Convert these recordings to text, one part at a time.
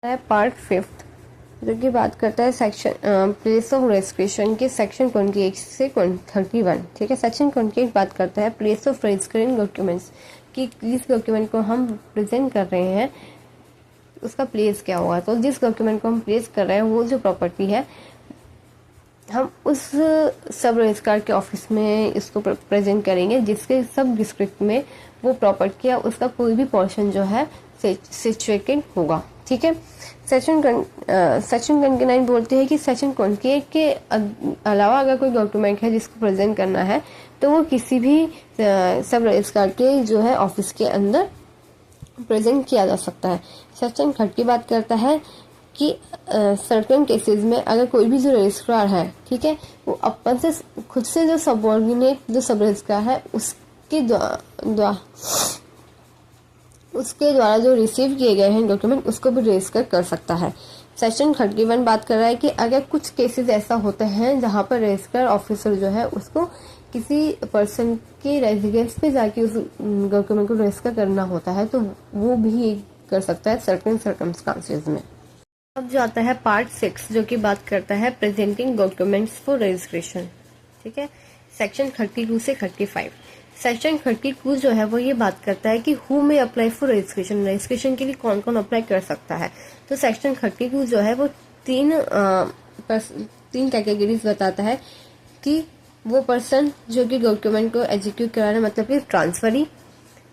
है पार्ट 5 जो कि बात करता है सेक्शन प्लेस ऑफ रजिस्ट्रेशन के सेक्शन 28 से 31। ठीक है, सेक्शन 28 बात करता है प्लेस ऑफ रजिस्ट्रेशन डॉक्यूमेंट्स कि जिस डॉक्यूमेंट को हम प्रेजेंट कर रहे हैं उसका प्लेस क्या होगा। तो जिस डॉक्यूमेंट को हम प्लेस कर रहे हैं वो जो प्रॉपर्टी है हम उस सब रजिस्ट्रार के ऑफिस में इसको प्रेजेंट करेंगे जिसके सब डिस्ट्रिक्ट में वो प्रॉपर्टी या उसका कोई भी पोर्शन जो है सिचुएटेड होगा। ठीक है, सेक्शन 29 बोलते हैं कि सेक्शन 28 के अलावा अगर कोई डॉक्यूमेंट है जिसको प्रेजेंट करना है तो वो किसी भी सब रजिस्ट्रार के जो है ऑफिस के अंदर प्रेजेंट किया जा सकता है। सेक्शन 30 की बात करता है कि सर्टेन केसेस में अगर कोई भी जो रजिस्ट्रार है, ठीक है, वो अपन से खुद से जो सबऑर्डिनेट जो सब रजिस्ट्रार है उसके द्वारा जो रिसीव किए गए हैं डॉक्यूमेंट उसको भी रजिस्टर कर सकता है। सेक्शन 31 बात कर रहा है कि अगर कुछ केसेस ऐसा होते हैं जहां पर रजिस्ट्रार ऑफिसर जो है उसको किसी पर्सन के रेजिडेंस पे जाके उस डॉक्यूमेंट को रजिस्टर करना होता है तो वो भी कर सकता है सर्टेन सर्कमस्टांसेस में। अब जो आता है पार्ट 6 जो कि बात करता है प्रेजेंटिंग डॉक्यूमेंट्स फॉर रजिस्ट्रेशन। ठीक है, सेक्शन 32 से 35। सेक्शन 32 जो है वो ये बात करता है कि हु में अप्लाई फॉर रजिस्ट्रेशन, रजिस्ट्रेशन के लिए कौन कौन अप्लाई कर सकता है। तो सेक्शन 32 जो है वो तीन कैटेगरीज बताता है कि वो पर्सन जो कि डॉक्यूमेंट को एग्जीक्यूट कराना मतलब कि ट्रांसफरी,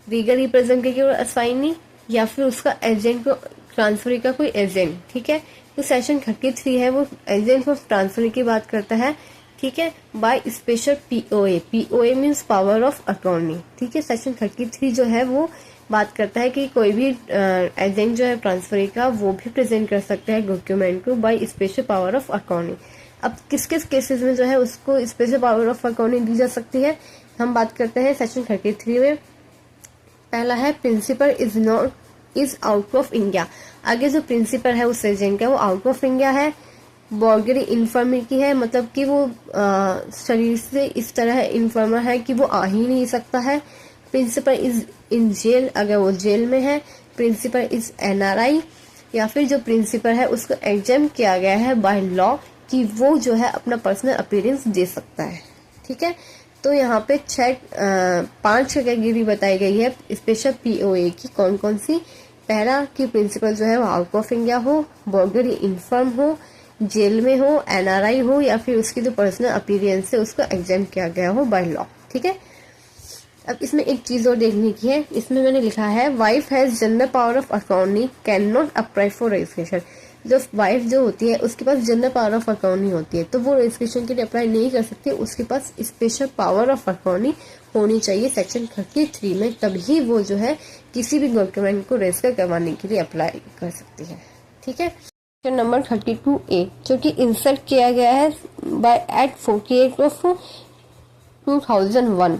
लीगल रिप्रेजेंटेटिव और असाइनी या फिर उसका एजेंट को ट्रांसफरी का कोई एजेंट। ठीक है, तो सेक्शन 33 है वो एजेंट ऑफ ट्रांसफरी की बात करता है। ठीक है, by special POA means power of attorney. ठीक है, सेक्शन 33 जो है वो बात करता है कि कोई भी एजेंट जो है ट्रांसफरी का वो भी प्रेजेंट कर सकता है डॉक्यूमेंट को by special power of attorney. अब किस किस केसेस में जो है उसको स्पेशल पावर ऑफ अटॉर्नी दी जा सकती है हम बात करते हैं सेक्शन 33 में। पहला है principal is out of India. आगे जो प्रिंसिपल है उस एजेंट का वो आउट ऑफ इंडिया है। बॉडीली इन्फर्मिटी है मतलब कि वो शरीर से इस तरह इन्फर्मर है कि वो आ ही नहीं सकता है। प्रिंसिपल इज इन जेल, अगर वो जेल में है। प्रिंसिपल इज एनआरआई या फिर जो प्रिंसिपल है उसको एग्जाम किया गया है बाय लॉ कि वो जो है अपना पर्सनल अपीयरेंस दे सकता है। ठीक है, तो यहाँ पे 5 कैटेगरी बताई गई है स्पेशल पीओए की। कौन कौन सी? पहला कि प्रिंसिपल जो है वो आउट ऑफ इंडिया हो, बॉडीली इन्फर्म हो, जेल में हो, एनआरआई हो या फिर उसकी जो पर्सनल अपीयरेंस है उसको एग्जाम किया गया हो बाय लॉ। ठीक है, अब इसमें एक चीज और देखने की है। इसमें मैंने लिखा है wife has general power of attorney can not apply for registration. जो वाइफ जो होती है उसके पास जनरल पावर ऑफ अटॉर्नी होती है तो वो रजिस्ट्रेशन के लिए अप्लाई नहीं कर सकती, उसके पास स्पेशल पावर ऑफ अटॉर्नी होनी चाहिए सेक्शन 33 में, तभी वो जो है किसी भी डॉक्यूमेंट को रजिस्टर करवाने के लिए अप्लाई कर सकती है। ठीक है, नंबर 32A जो कि इंसर्ट किया गया है बाय एक्ट 48 ऑफ 2001।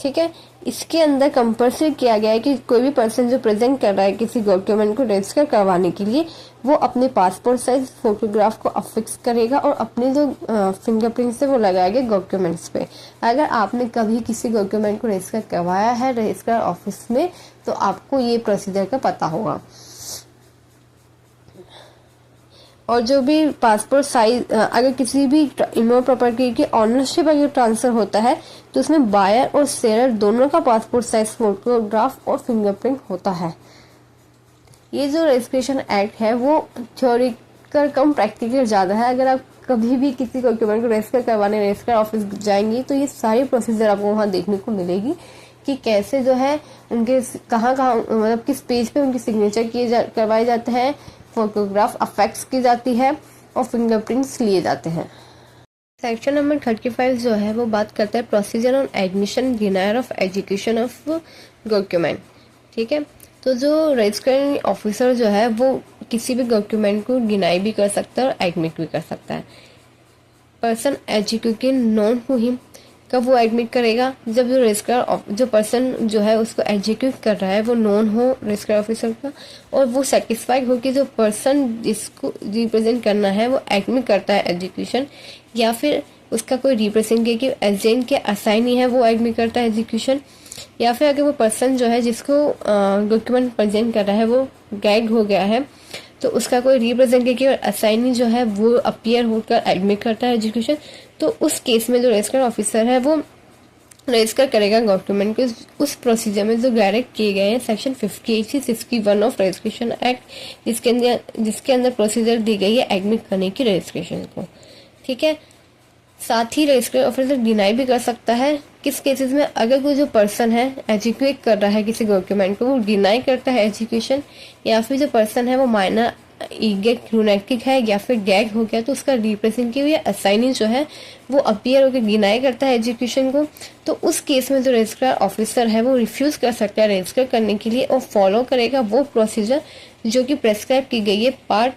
ठीक है, इसके अंदर कंपल्सरी किया गया है कि कोई भी पर्सन जो प्रेजेंट कर रहा है किसी डॉक्यूमेंट को रजिस्टर करवाने के लिए वो अपने पासपोर्ट साइज फोटोग्राफ को अफिक्स करेगा और अपने जो फिंगरप्रिंट से वो लगाएगा डॉक्यूमेंट्स पे। अगर आपने कभी किसी डॉक्यूमेंट को रजिस्टर करवाया है रजिस्ट्रार ऑफिस में तो आपको ये प्रोसीजर का पता होगा। और जो भी पासपोर्ट साइज अगर किसी भी इमोर प्रॉपर्टी के ऑनरशिप अगर ट्रांसफर होता है तो उसमें बायर और सेलर दोनों का पासपोर्ट साइज फोटोग्राफ और फिंगरप्रिंट होता है। ये जो रजिस्ट्रेशन एक्ट है वो थ्योरिटिकल कम प्रैक्टिकल ज्यादा है। अगर आप कभी भी किसी डॉक्यूमेंट को रजिस्टर करवाने रजिस्टर ऑफिस जाएंगी तो ये सारी प्रोसीजर आपको वहाँ देखने को मिलेगी कि कैसे जो है उनके कहाँ मतलब किस पेज पे उनकी सिग्नेचर करवाए जाते हैं, फोटोग्राफ अफेक्स की जाती है और फिंगरप्रिंट्स लिए जाते हैं। सेक्शन नंबर 35 जो है वो बात करता है procedure on admission डिनायर of education of document. ठीक है, तो जो रजिस्ट्रिंग ऑफिसर जो है वो किसी भी डॉक्यूमेंट को डिनाई भी कर सकता है और एडमिट भी कर सकता है। Person educated known to him, कब वो एडमिट करेगा? जब जो रजिस्ट्रार जो पर्सन जो है उसको एग्जीक्यूट कर रहा है वो नॉन हो रजिस्ट्रार ऑफिसर का और वो सेटिस्फाइड हो कि जो पर्सन जिसको रिप्रेजेंट करना है वो एडमिट करता है एग्जीक्यूशन, या फिर उसका कोई रिप्रेजेंटेटिव एजेंट के असाइनी है वो एडमिट करता है एग्जीक्यूशन, या फिर अगर वो पर्सन जो है जिसको डॉक्यूमेंट प्रेजेंट कर रहा है वो गाइड हो गया है तो उसका कोई रिप्रेजेंटेटिव और असाइनी जो है वो अपीयर होकर एडमिट करता है एजुकेशन, तो उस केस में जो रजिस्टर ऑफिसर है वो रजिस्टर करेगा डॉक्यूमेंट को उस प्रोसीजर में जो डायरेक्ट किए गए हैं सेक्शन 58 से 61 ऑफ रजिस्ट्रेशन एक्ट, जिसके अंदर प्रोसीजर दी गई है एडमिट करने की रजिस्ट्रेशन को। ठीक है, साथ ही रजिस्टर ऑफिसर डिनाई भी कर सकता है किस केसेस में, अगर कोई जो पर्सन है एजुकेट कर रहा है किसी डॉक्यूमेंट को, वो डिनाई करता है एजुकेशन, या फिर जो पर्सन है वो माइनर ईगेट लूनेटिक है या फिर गैग हो गया, तो उसका रिप्रेजेंटेटिव या असाइनी जो है वो अपीयर होकर डिनाई करता है एजुकेशन को, तो उस केस में जो रजिस्ट्रार ऑफिसर है वो रिफ्यूज कर सकता है रजिस्टर करने के लिए और फॉलो करेगा वो प्रोसीजर जो कि प्रेस्क्राइब की गई है पार्ट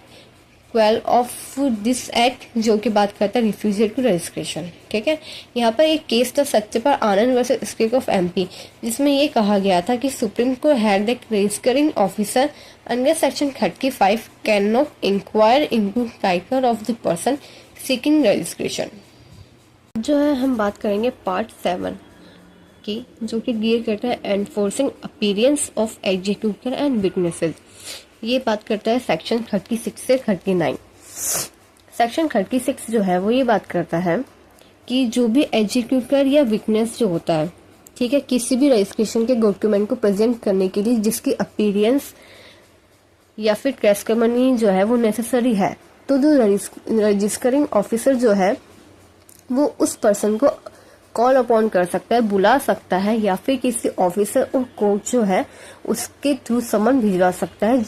12 ऑफ दिस एक्ट, जो कि बात करता है रिफ्यूजल टू रजिस्ट्रेशन। ठीक है, यहाँ पर एक केस था Satyapal Anand versus state of MP, जिसमें ये कहा गया था कि supreme court had that registering officer under section 35 cannot inquire into title of the person seeking registration. जो है हम बात करेंगे पार्ट 7 की, जो कि डील करता है enforcing appearance of executor and witnesses. ये बात करता है सेक्शन 36 से 39। सेक्शन 36 जो है वो ये बात करता है कि जो भी एग्जीक्यूटर या विटनेस जो होता है, ठीक है, किसी भी रजिस्ट्रेशन के डॉक्यूमेंट को प्रेजेंट करने के लिए जिसकी अपीयरेंस या फिर टेस्टिमनी जो है वो नेसेसरी है, तो जो रजिस्टरिंग ऑफिसर जो है वो उस पर्सन को कॉल अपॉन कर सकता है, बुला सकता है, या फिर किसी ऑफिसर और कोर्ट जो है उसके थ्रू समन भिजवा सकता है,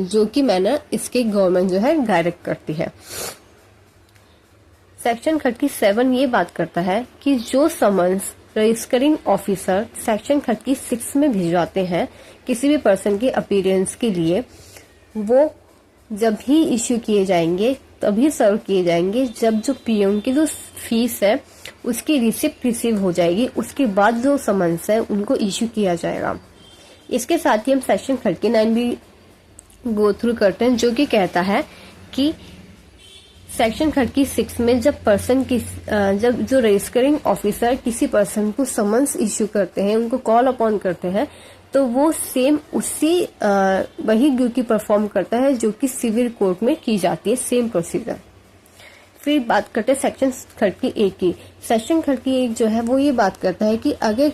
जो कि मैंने इसके गवर्नमेंट जो है डायरेक्ट करती है। सेक्शन 37 ये बात करता है कि जो समन्स रजिस्टरिंग ऑफिसर सेक्शन 36 में भिजवाते हैं किसी भी पर्सन के अपीयरेंस के लिए, वो जब ही इश्यू किए जाएंगे तभी सर्व किए जाएंगे जब जो पीएम की जो फीस है उसकी रिसिप्ट रिसीव हो जाएगी, उसके बाद जो समन्स है उनको इश्यू किया जाएगा। इसके साथ ही हम सेक्शन 39 भी गो थ्रू करते हैं, जो कि कहता है कि सेक्शन 36 में जब जो रजिस्टरिंग ऑफिसर किसी पर्सन को समन्स इश्यू करते हैं, उनको कॉल अपॉन करते हैं, तो वो सेम वही ड्यूटी परफॉर्म करता है जो कि सिविल कोर्ट में की जाती है, सेम प्रोसीजर। फिर बात करते हैं सेक्शन 38 की। सेक्शन 38 जो है वो ये बात करता है कि अगर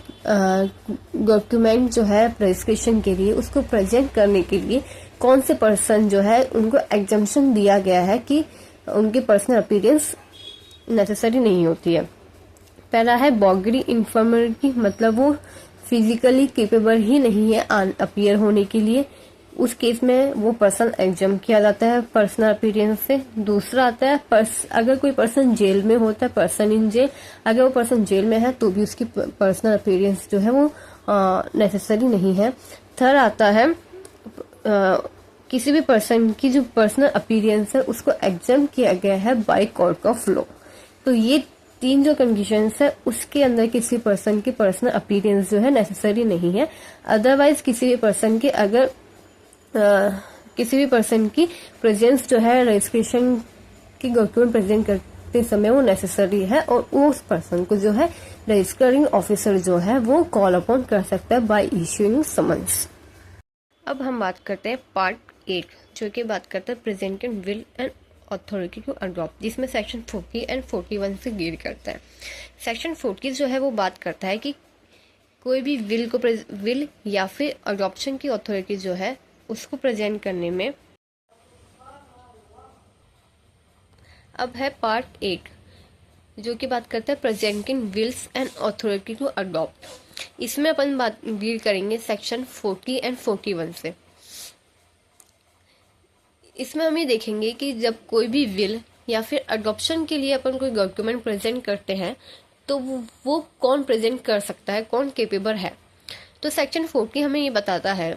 डॉक्यूमेंट जो है रजिस्ट्रेशन के लिए उसको प्रेजेंट करने के लिए कौन से पर्सन जो है उनको एग्जम्पशन दिया गया है कि उनकी पर्सनल अपीयरेंस नेसेसरी नहीं होती है। पहला है बॉडी इन्फॉर्मलिटी, मतलब वो फिजिकली केपेबल ही नहीं है अपीयर होने के लिए, उस केस में वो पर्सन एग्जाम किया जाता है पर्सनल अपीयरेंस से। दूसरा आता है अगर कोई पर्सन जेल में होता है, पर्सन इन जेल, अगर वो पर्सन जेल में है तो भी उसकी पर्सनल अपीयरेंस जो है वो नेसेसरी नहीं है। थर्ड आता है किसी भी पर्सन की जो पर्सनल अपीयरेंस है उसको एग्जाम किया गया है बाय कोर्ट ऑफ लॉ। तो ये तीन जो कंडीशंस है उसके अंदर किसी पर्सन की पर्सनल अपीयरेंस जो है नेसेसरी नहीं है। अदरवाइज किसी भी पर्सन की प्रेजेंस जो है रजिस्ट्रेशन की डॉक्यूमेंट प्रेजेंट करते समय वो नेसेसरी है, और उस पर्सन को जो है रजिस्टरिंग ऑफिसर जो है वो कॉल अपॉन कर सकता है बाय इश्यूइंग समन्स। अब हम बात करते हैं पार्ट 8, जो कि बात करता है presenting will and authority to adopt, जिसमें सेक्शन 40 एंड 41 से डील करता है। सेक्शन 40 जो है वो बात करता है कि कोई भी विल या फिर अडॉप्शन की अथॉरिटी जो है उसको प्रेजेंट करने में। अब है पार्ट 8, जो कि बात करता है presenting wills and authority to adopt. इसमें अपन बात डील करेंगे सेक्शन 40 एंड 41 से। इसमें हम ये देखेंगे कि जब कोई भी विल या फिर अडॉप्शन के लिए अपन कोई डॉक्यूमेंट प्रेजेंट करते हैं तो वो कौन प्रेजेंट कर सकता है, कौन केपेबल है। तो सेक्शन 40 हमें ये बताता है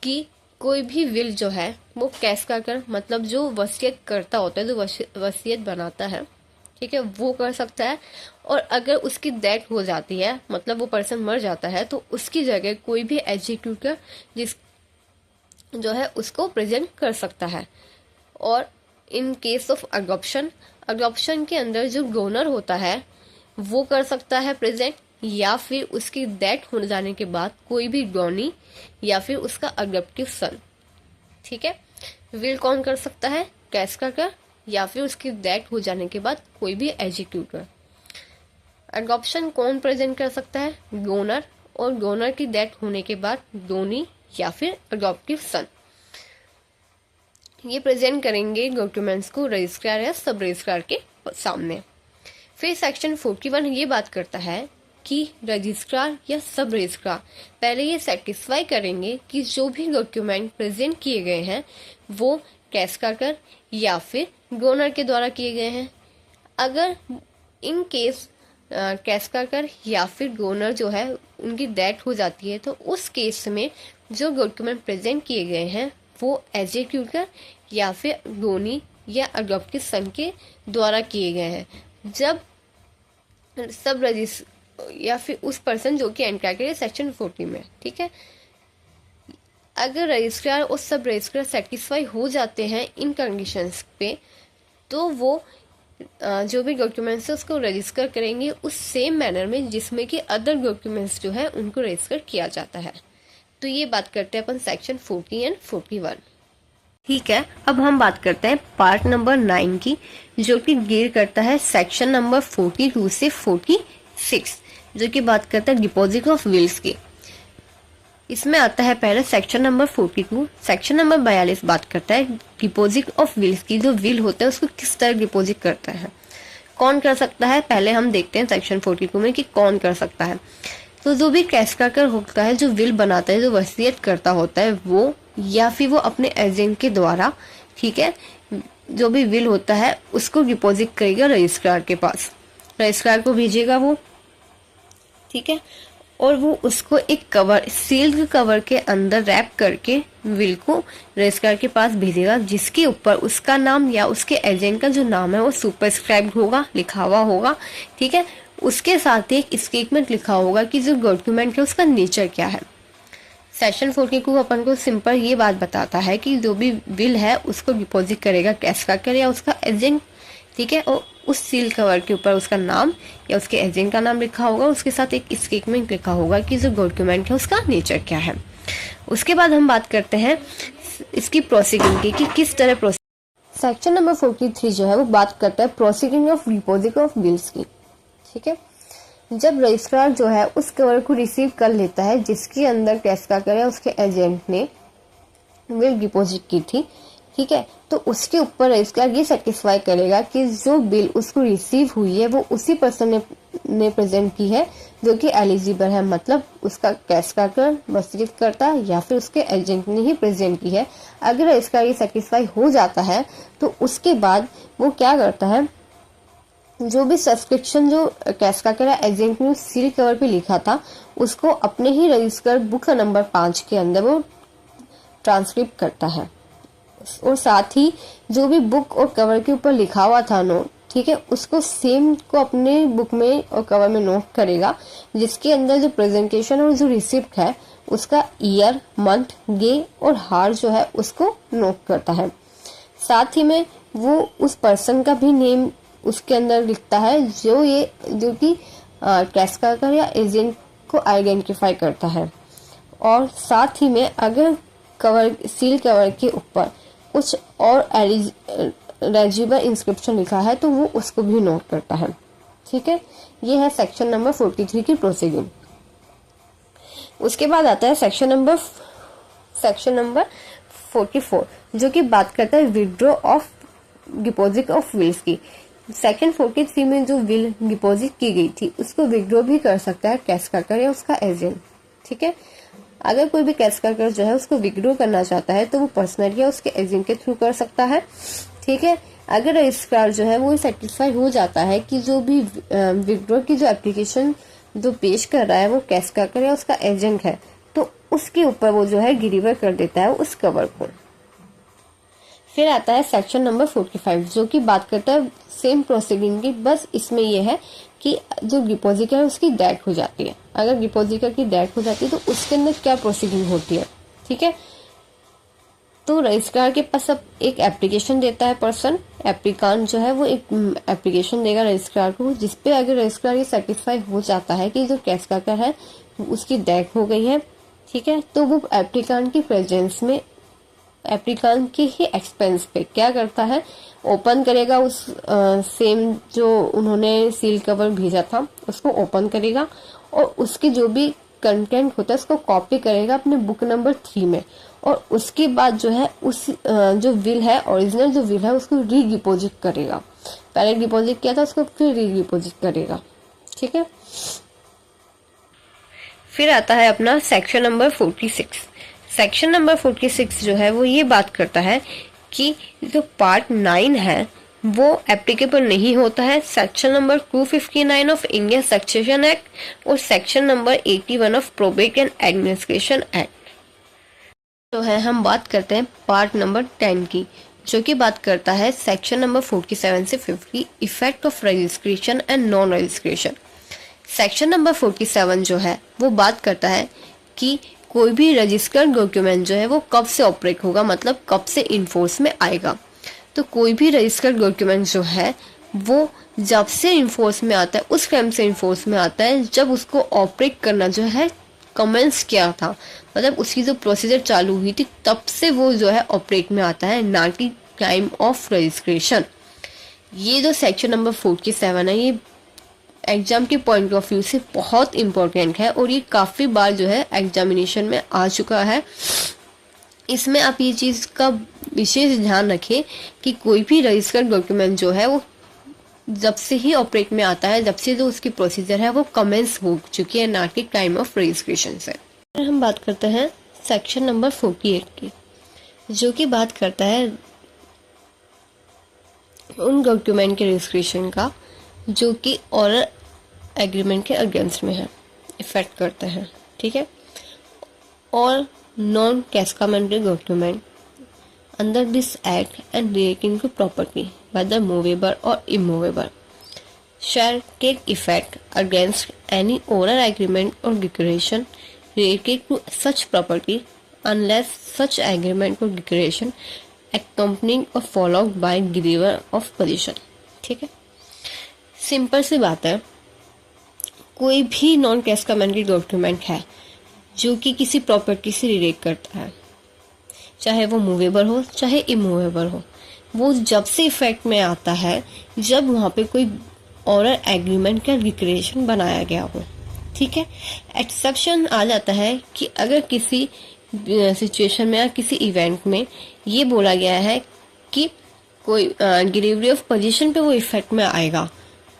कि कोई भी विल जो है वो कैश कर मतलब जो वसीयत करता होता है, जो वसीयत बनाता है, ठीक है, वो कर सकता है। और अगर उसकी डेथ हो जाती है, मतलब वो पर्सन मर जाता है, तो उसकी जगह कोई भी एग्जीक्यूटर जो है उसको प्रेजेंट कर सकता है। और इन केस ऑफ अडॉप्शन के अंदर जो डोनर होता है वो कर सकता है प्रेजेंट, या फिर उसकी डेथ हो जाने के बाद कोई भी डॉनी या फिर उसका अडॉप्टिव सन। ठीक है, विल कौन कर सकता है? कैश कर या फिर उसकी डेथ हो जाने के बाद कोई भी एग्जीक्यूटर। एडॉप्शन कौन प्रेजेंट कर सकता है? डोनर, और डोनर की डेथ होने के बाद डोनी या फिर अडॉप्टिव सन। ये प्रेजेंट करेंगे डॉक्यूमेंट्स को रजिस्ट्रार या सब रजिस्ट्रार के सामने। फिर सेक्शन 41 ये बात करता है कि रजिस्ट्रार या सब रजिस्ट्रार पहले ये सेटिस्फाई करेंगे कि जो भी डॉक्यूमेंट प्रेजेंट किए गए हैं वो कैश कर या फिर डोनर के द्वारा किए गए हैं। अगर इन केस कैश कर या फिर डोनर जो है उनकी डेथ हो जाती है तो उस केस में जो डॉक्यूमेंट प्रेजेंट किए गए हैं वो एग्जीक्यूटर या फिर डोनी या अडॉप्टिव सन के द्वारा किए गए हैं। जब सब या फिर उस पर्सन जो कि एंटर करे सेक्शन 40 में, ठीक है, अगर रजिस्ट्रार और सब रजिस्ट्रार सेटिस्फाई हो जाते हैं इन कंडीशंस पे तो वो जो भी डॉक्यूमेंट्स है उसको रजिस्टर करेंगे उस सेम मैनर में जिसमें कि अदर डॉक्यूमेंट्स जो है उनको रजिस्टर किया जाता है। तो ये बात करते हैं अपन सेक्शन 40 एंड 41। ठीक है, अब हम बात करते हैं पार्ट नंबर 9 की, जो कि डील करता है सेक्शन नंबर 42 से 46, जो कि बात करता है डिपॉजिट ऑफ विल्स की। इसमें आता है पहले सेक्शन नंबर 42। सेक्शन नंबर 42 बात करता है डिपॉजिट ऑफ विल्स की। जो विल होता है उसको किस तरह डिपॉजिट करता है, कौन कर सकता है, पहले हम देखते हैं सेक्शन 42 में कि कौन कर सकता है। तो जो भी कैश कर होता है, जो विल बनाता है, जो वसीयत करता होता है वो, या फिर वो अपने एजेंट के द्वारा, ठीक है, जो भी विल होता है उसको डिपॉजिट करेगा रजिस्ट्रार के पास, रजिस्ट्रार को भेजेगा वो, ठीक है, और वो उसको एक कवर, सील्ड कवर के अंदर रैप करके विल को रजिस्ट्रार के पास भेजेगा, जिसके ऊपर उसका नाम या उसके एजेंट का जो नाम है वो सुपरस्क्राइब्ड होगा, लिखा हुआ होगा, ठीक है। उसके साथ एक स्टेटमेंट लिखा होगा कि जो डॉक्यूमेंट है उसका नेचर क्या है। सेक्शन 42 अपन को सिंपल ये बात बताता है कि जो भी विल है उसको डिपॉजिट करेगा कैश कर या उसका एजेंट, ठीक है, और उस सील कवर के ऊपर उसका नाम या उसके एजेंट का नाम लिखा होगा, उसके साथ एक स्टेटमेंट लिखा होगा कि जो डॉक्यूमेंट है उसका नेचर क्या है। उसके बाद हम बात करते हैं इसकी प्रोसीडिंग की कि किस तरह प्रोसीडिंग। सेक्शन नंबर 43 जो है वो बात करता है proceeding of deposit of wills की, ठीक है। जब रजिस्ट्रार जो है उस कवर को रिसीव कर लेता है जिसके अंदर कैश का करे उसके एजेंट ने विल डिपॉजिट की थी, ठीक है, तो उसके ऊपर रजिस्ट्रार ये सेटिस्फाई करेगा कि जो बिल उसको रिसीव हुई है वो उसी पर्सन ने प्रेजेंट की है जो कि एलिजिबल है, मतलब उसका कैश का कर वसीयत करता या फिर उसके एजेंट ने ही प्रेजेंट की है। अगर रजिस्ट्रार ये सेटिस्फाई हो जाता है तो उसके बाद वो क्या करता है, जो भी सब्सक्रिप्शन जो कैश का करा एजेंट ने सील कवर पे लिखा था उसको अपने ही रजिस्टर बुक नंबर 5 के अंदर वो ट्रांसक्रिप्ट करता है, और साथ ही जो भी बुक और कवर के ऊपर लिखा हुआ था नोट, ठीक है, उसको सेम को अपने बुक में और कवर में नोट करेगा, जिसके अंदर जो प्रेजेंटेशन और जो रिसिप्ट है उसका ईयर, मंथ, डे और हार जो है उसको नोट करता है। साथ ही में वो उस पर्सन का भी नेम उसके अंदर लिखता है जो कि कैश कर या एजेंट को आइडेंटिफाई करता है। और साथ ही में अगर कवर, सील कवर के ऊपर कुछ और एलिजिबल इंस्क्रिप्शन लिखा है तो वो उसको भी नोट करता है, ठीक है। ये है सेक्शन नंबर 43 की प्रोसीडिंग। उसके बाद आता है सेक्शन नंबर 44 जो कि बात करता है withdraw of deposit of wills की। सेक्शन 43 में जो विल डिपॉजिट की गई थी उसको विड्रॉ भी कर सकता है कैश कर या उसका एजेंट, ठीक है। अगर कोई भी कैश कर जो है उसको विड्रॉ करना चाहता है तो वो पर्सनल या उसके एजेंट के थ्रू कर सकता है, ठीक है। अगर रजिस्ट्रार जो है वो सेटिस्फाई हो जाता है कि जो भी विड्रॉ की जो एप्लीकेशन जो पेश कर रहा है वो कैश कर या उसका एजेंट है तो उसके ऊपर वो जो है डिलीवर कर देता है उस कवर को। फिर आता है सेक्शन नंबर 45 जो कि बात करता है सेम प्रोसीडिंग की, बस इसमें यह है कि जो डिपॉजिटर है उसकी डेथ हो जाती है। अगर डिपॉजिटर की डेथ हो जाती है तो उसके अंदर क्या प्रोसीडिंग होती है, ठीक है। तो रजिस्ट्रार के पास अब एक एप्लीकेशन देता है पर्सन, एप्लीकांट जो है वो एक एप्लीकेशन देगा रजिस्ट्रार को, जिसपे अगर रजिस्ट्रार ये सेटिस्फाई हो जाता है कि जो कैश का है उसकी डेथ हो गई है, ठीक है, तो वो एप्लीकांट की प्रेजेंस में एप्लीकेंट के ही एक्सपेंस पे क्या करता है, ओपन करेगा उस सेम जो उन्होंने सील कवर भेजा था उसको ओपन करेगा और उसके जो भी कंटेंट होता है उसको कॉपी करेगा अपने बुक नंबर 3 में, और उसके बाद जो है उस जो विल है, ओरिजिनल जो विल है उसको री डिपोजिट करेगा। पहले डिपॉजिट किया था उसको फिर री डिपोजिट करेगा। ठीक है, फिर आता है अपना सेक्शन नंबर 46। सेक्शन नंबर 46 जो है वो ये बात करता है कि जो पार्ट 9 है वो एप्लीकेबल नहीं होता है section number 259 of Indian succession act और section number 81 of probate and administration act. तो है हम बात करते हैं पार्ट नंबर 10 की, जो कि बात करता है सेक्शन नंबर 47 से 50 effect of registration and non registration. Section number 47 जो है वो बात करता है कि कोई भी रजिस्टर्ड डॉक्यूमेंट जो है वो कब से ऑपरेट होगा, मतलब कब से इन्फोर्स में आएगा। तो कोई भी रजिस्टर्ड डॉक्यूमेंट जो है वो जब से इन्फोर्स में आता है उस टाइम से इन्फोर्स में आता है जब उसको ऑपरेट करना जो है कमेंस किया था, मतलब उसकी जो प्रोसीजर चालू हुई थी तब से वो जो है ऑपरेट में आता है, ना कि टाइम ऑफ रजिस्ट्रेशन। ये जो सेक्शन नंबर 47 है ये एग्जाम के पॉइंट ऑफ व्यू से बहुत इंपॉर्टेंट है और ये काफ़ी बार जो है एग्जामिनेशन में आ चुका है। इसमें आप ये चीज़ का विशेष ध्यान रखें कि कोई भी रजिस्टर्ड डॉक्यूमेंट जो है वो जब से ही ऑपरेट में आता है, जब से जो उसकी प्रोसीजर है वो कमेंस हो चुकी है, ना कि टाइम ऑफ रजिस्ट्रेशन से। हम बात करते हैं सेक्शन नंबर 48 की, जो कि बात करता है उन डॉक्यूमेंट के रजिस्ट्रेशन का जो कि ऑरल एग्रीमेंट के अगेंस्ट में है, इफेक्ट करते हैं। ठीक है, और non testamentary document under this act and relating to property whether movable or immovable shall take effect against any oral agreement or declaration related to such property unless such agreement or declaration accompanied or followed by deliver of possession। ठीक है, simple सी बात है, कोई भी non testamentary document है जो कि किसी प्रॉपर्टी से रिलेट करता है, चाहे वो मूवेबल हो चाहे इमूवेबल हो, वो जब से इफेक्ट में आता है जब वहाँ पे कोई ऑरल एग्रीमेंट का डिक्लेरेशन बनाया गया हो। ठीक है, एक्सेप्शन आ जाता है कि अगर किसी सिचुएशन में या किसी इवेंट में ये बोला गया है कि कोई डिलीवरी ऑफ पोजीशन पे वो इफेक्ट में आएगा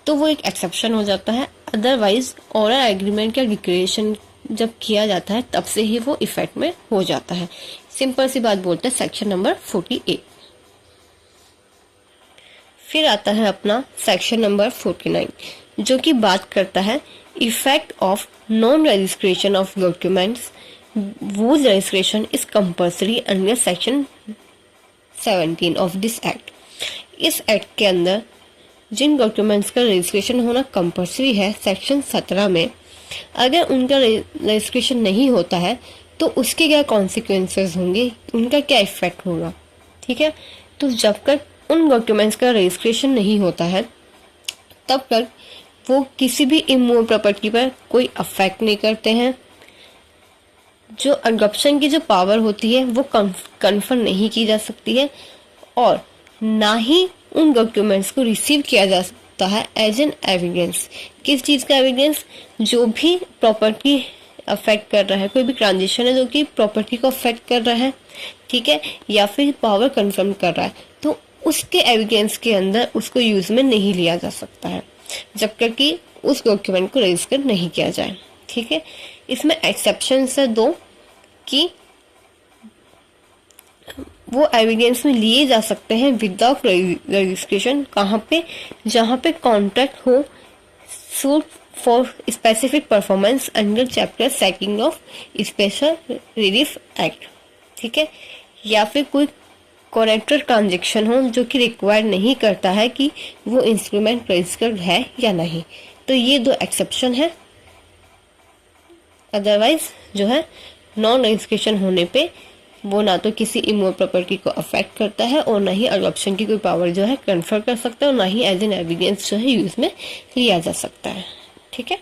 तो वो एक एक्सेप्शन हो जाता है, अदरवाइज ऑरल एग्रीमेंट का डिक्लेरेशन जब किया जाता है तब से ही वो इफेक्ट में हो जाता है। सिंपल सी बात बोलते हैं सेक्शन नंबर 48। फिर आता है अपना सेक्शन नंबर 49, जो कि बात करता है effect of non registration of documents whose registration is compulsory under section 17 of this act. इस एक्ट के अंदर जिन डॉक्यूमेंट्स का रजिस्ट्रेशन होना कंपल्सरी है सेक्शन 17 में, अगर उनका रजिस्ट्रेशन नहीं होता है तो उसके क्या कॉन्सिक्वेंसेस होंगे, उनका क्या इफेक्ट होगा। ठीक है, तो जब तक उन डॉक्यूमेंट्स का रजिस्ट्रेशन नहीं होता है तब तक वो किसी भी इमूवेबल प्रॉपर्टी पर कोई अफेक्ट नहीं करते हैं। जो अडॉप्शन की जो पावर होती है वो कन्फर्म नहीं की जा सकती है और ना ही उन डॉक्यूमेंट्स को रिसीव किया जा सकता है एज एन एविडेंस। किस चीज़ का एविडेंस? जो भी प्रॉपर्टी अफेक्ट कर रहा है, कोई भी ट्रांजेक्शन है जो कि प्रॉपर्टी को अफेक्ट कर रहा है, ठीक है, या फिर पावर कन्फर्म कर रहा है, तो उसके एविडेंस के अंदर उसको यूज में नहीं लिया जा सकता है जब तक कि उस डॉक्यूमेंट को रजिस्टर नहीं किया जाए। ठीक है, इसमें एक्सेप्शन है दो कि वो एविडेंस में लिए जा सकते हैं विदाउट रजिस्ट्रेशन। कहाँ पे? जहाँ पे कॉन्ट्रैक्ट हो suit for specific performance under chapter 2 of special relief act. ठीक है, या फिर कोई कॉन्ट्रैक्टर ट्रांजेक्शन हो जो कि रिक्वायर नहीं करता है कि वो इंस्ट्रूमेंट रजिस्टर्ड है या नहीं। तो ये दो एक्सेप्शन है, अदरवाइज जो है नॉन रजिस्ट्रेशन होने पे वो ना तो किसी इमूवेबल प्रॉपर्टी को अफेक्ट करता है और ना ही अडॉप्शन की कोई पावर जो है कन्फर कर सकता है और ना ही एज एन एविडेंस जो है यूज में लिया जा सकता है। ठीक है,